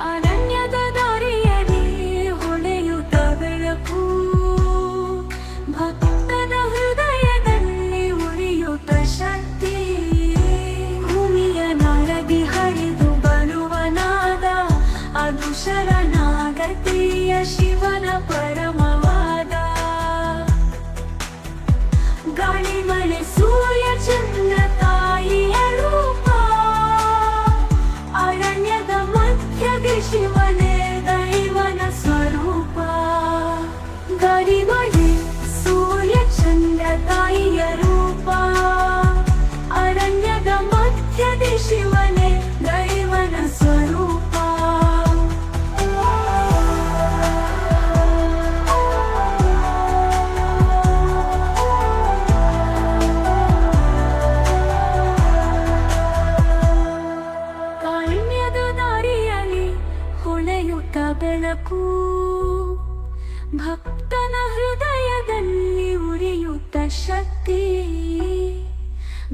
ಅರಣ್ಯದ ದಾರಿಯಲ್ಲಿ ಹೊಳೆಯುತ್ತ ಬೆಳಕು, ಭಕ್ತನ ಹೃದಯದಲ್ಲಿ ಉರಿಯುತ್ತ ಶಕ್ತಿ. ಭೂಮಿಯ ನಾಳದಿ ಹರಿದು ಬರುವ ನಾದ, ಅದು ಶರಣಾಗತಿಯ ಶಿವನ ಪರಮವಾದ. ಗಾಳಿ ಮಳೆ ಸೂರ್ಯ ಚಂದ್ರ ತಾಯಿಯ ರೂಪ, ಅರಣ್ಯದ ಮಧ್ಯದಿ ಶಿವನೇ ದೈವನ ಸ್ವರೂಪ. ಗಾಳಿ ಮಳೆ ಸೂರ್ಯ ಚಂದ್ರ ತಾಯಿಯ ರೂಪ, ಅರಣ್ಯದ ಮಧ್ಯದಿ ಶಿವನೇ ದೈವನ ಸ್ವರೂಪ. ಹೊಳೆಯುತ್ತ ಬೆಳಕು, ಭಕ್ತನ ಹೃದಯದಲ್ಲಿ ಉರಿಯುತ್ತ ಶಕ್ತಿ.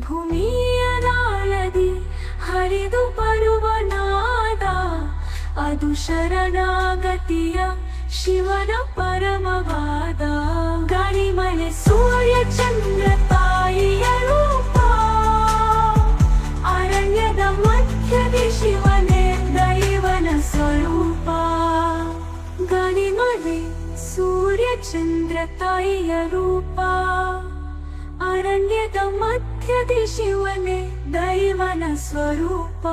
ಭೂಮಿಯ ನಾಳದಿ ಹರಿದು ಬರುವ ನಾದ, ಅದು ಶರಣಾಗತಿಯ ಶಿವನ ಪರಮವಾದ. ಗಾಳಿ ಮಳೆ ಸೂರ್ಯ ಚಂದ್ರ ತಾಯಿಯ ರೂಪ, ಅರಣ್ಯದ ಮಧ್ಯದಿ ಶಿವನೇ ದೈವನ ಸ್ವರೂಪ. ಗಾಳಿ ಮಳೆ ಸೂರ್ಯ ಚಂದ್ರ ತಾಯಿಯ ರೂಪ, ಅರಣ್ಯದ ಮಧ್ಯದಿ ಶಿವನೇ ದೈವನ ಸ್ವರೂಪ.